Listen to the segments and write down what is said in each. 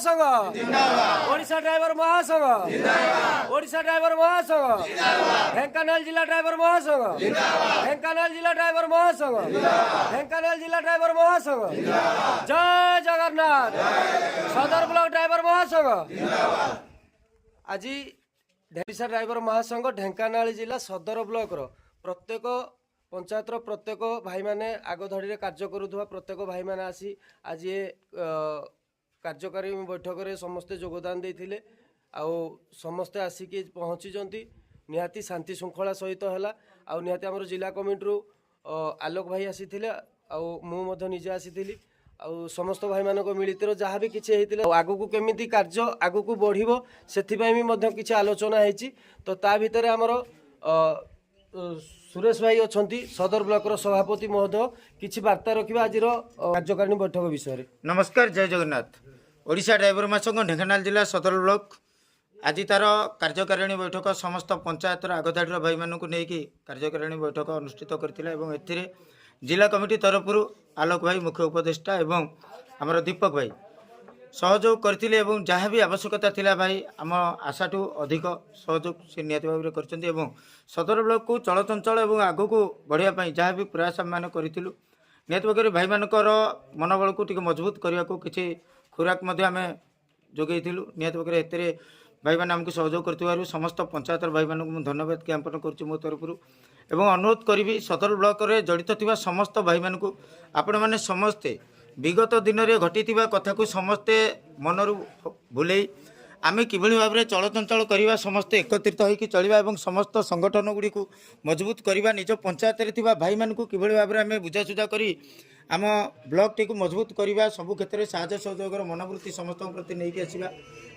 महासंघ ओडिशा ड्राइवर महासंघ ओडिशा ड्राइवर महासंघ ढेंकानाल जिला ड्राइवर महासंघ ढेंकानाल जिला ड्राइवर महासंघ ढेंकानाल जिला ड्राइवर महासंघ जय जगन्नाथ सदर ब्लॉक ड्राइवर महासंघ आज ओडिशा ड्राइवर महासंघ ढेंकानाल जिला सदर ब्लॉक प्रत्येक पंचायतर प्रत्येक भाई माने आग धड़ी कार्य करुवा प्रत्येक भाई माने आसी आज ये कार्यकारी बैठक में समस्ते योगदान देते समस्ते आसिक पहुँची निहाती शांति श्रृंखला सहित है निहाती आम जिला कमिटी आलोक भाई आसी मुझे निजे आसी समस्त भाई मान मिलित जहाँ भी किसी आग को केमी कार्य आग को बढ़ से किसी आलोचना होती तो ता भितर आमर सुरेश भाई अच्छा सदर ब्लॉक सभापति महोदय किसी वार्ता रखा आज कार्यकारिणी बैठक विषय। नमस्कार जय जगन्नाथ। ओडिशा ड्राइवर महासंघ ढेंकानाल जिला सदर ब्लॉक आज तार कार्यकारिणी बैठक समस्त पंचायतर आगधाड़ी भाई मानक नहीं कार्यकारिणी बैठक अनुष्ठित करते जिला कमिटी तरफ आलोक भाई मुख्य उपदेष्टा एवं आमर दीपक भाई सहयोग करते जहाँ भी आवश्यकता थिला भाई आम आशाठू अधिक सहयोग से निहत भाव में कर सदर ब्लॉक को चलचंचल और आग को बढ़ाई जहाँ भी प्रयास आम मैंने करूँ निहत भाव भाई मानकर मनोबल को मजबूत करने को किसी खुराक आम जोगेलु निहत भाव में भाई मैंने आमको सहयोग कर समस्त पंचायतर भाई मानक धन्यवाद ज्ञापन कर मो तरफ एवं अनुरोध करी सदर ब्लॉक रे जड़ित थिबा समस्त भाई मानक आपण मैंने समस्ते विगत दिन में घटी कथा को समस्ते मनरू भूल आम कि भाव में चलचंचल करवा समस्ते एकत्रित होकर चलवा और समस्त संगठन गुड़ी को मजबूत करवा निज पंचायत में भाई मान को कि भाव में आम बुझासुझा कर आम ब्लॉक टी मजबूत करवा सबू क्षेत्र में साहय सहयोग मनोवृत्ति समस्त प्रति नहीं आसवा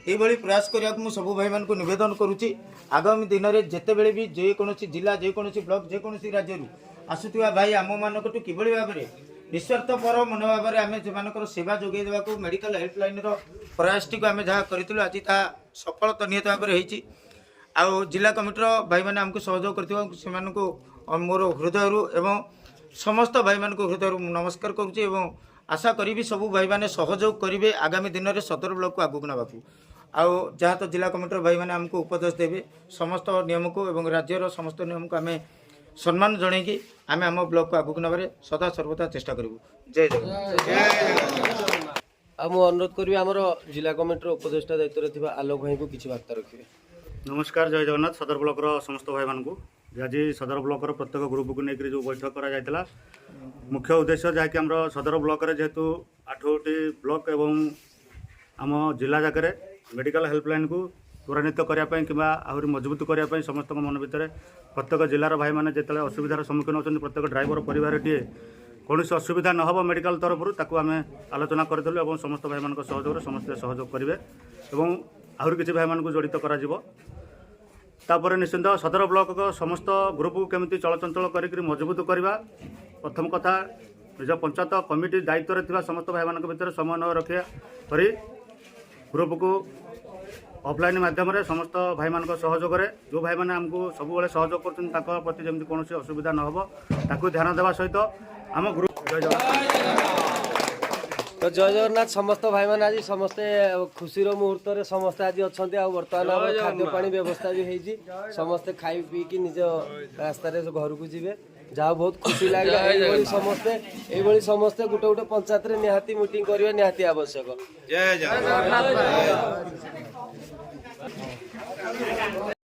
ये प्रयास करने को सबू भाई मान को निवेदन करुच्ची आगामी दिन में जिते बड़े भी जेकोसी जिला जेकोसी ब्लॉक जेकोसी राज्य आसुवा भाई आम मानक कि भाव में निस्वार्थपर मनोभाव में आम से सेवा जोगे देवा मेडिकल हेल्पलाइन प्रयास टी आम जहाँ करूँ आज सफल तो निहत भाव में आउ जिला कमिटर भाई मैंने आमको सहयोग कर मोर हृदय एवं समस्त भाई मान हृदय नमस्कार करुच्ची आशा करी सबू भाई मैंने सहयोग करेंगे आगामी दिन में सदर ब्लॉक को आगू नाकू आउ जहाँ तो जिला कमिटर भाई मैंने आमको उपदेश देवे समस्त नियम को और राज्यर समस्त नियम को आम सम्मान जनईकि आम आम ब्लॉक को आगू नबार सदा सर्वदा चेष्टा करूँ। जय जगन्नाथ। अनुरोध करी आमर जिला कमिटर उपदेष्टा दायित्व में आलोक भाई को किसी वार्ता रखिए। नमस्कार जय जगन्नाथ। सदर ब्लॉक समस्त भाई मान को आज सदर ब्लॉक प्रत्येक ग्रुप को लेकर जो बैठक करा मुख्य उद्देश्य जहाँकि आम सदर ब्लॉक जेहेतु 8टी ब्लॉक एवं आम जिला जाकर मेडिकल हेल्पलाइन को त्वरान्वित करने कि आहरी मजबूत करने समस्त मन भितर प्रत्येक जिलार भाई मैंने जिते असुविधार सम्मुखीन होती प्रत्येक ड्राइवर परिवार टीए कौन असुविधा न हो मेडिकल तरफ आम आलोचना करूँ और समस्त भाई मान सहयोग समस्त सहयोग करेंगे और आहरी किसी भाई मान जड़ित कर निश्चिंत सदर ब्लॉक समस्त ग्रुप को केमी चलचंचल कर मजबूत करवा प्रथम कथा निज पंचायत कमिटी दायित्व में समस्त भाई मान भर समन्वय रखा कर ग्रुप को ऑफलाइन माध्यम समस्त भाई मान सहयोग जो भाई मैंने आमको सब सहयोग कर प्रति जमी कौन असुविधा न हो ताकू ध्यान देवा सहित आम ग्रुप जय तो जय जगन्नाथ समस्त भाई मैंने आज समस्ते खुशी मुहूर्त में समस्ते आज अच्छा बर्तमान खाद्य पानी व्यवस्था भी होती समस्ते खाई पी कि निज रास्तार घर को जी जहाँ बहुत खुशी लगे समस्ते गोटे गोटे पंचायत निहाती मीटिंग करवा निहाती आवश्यक। जय जगन्नाथ।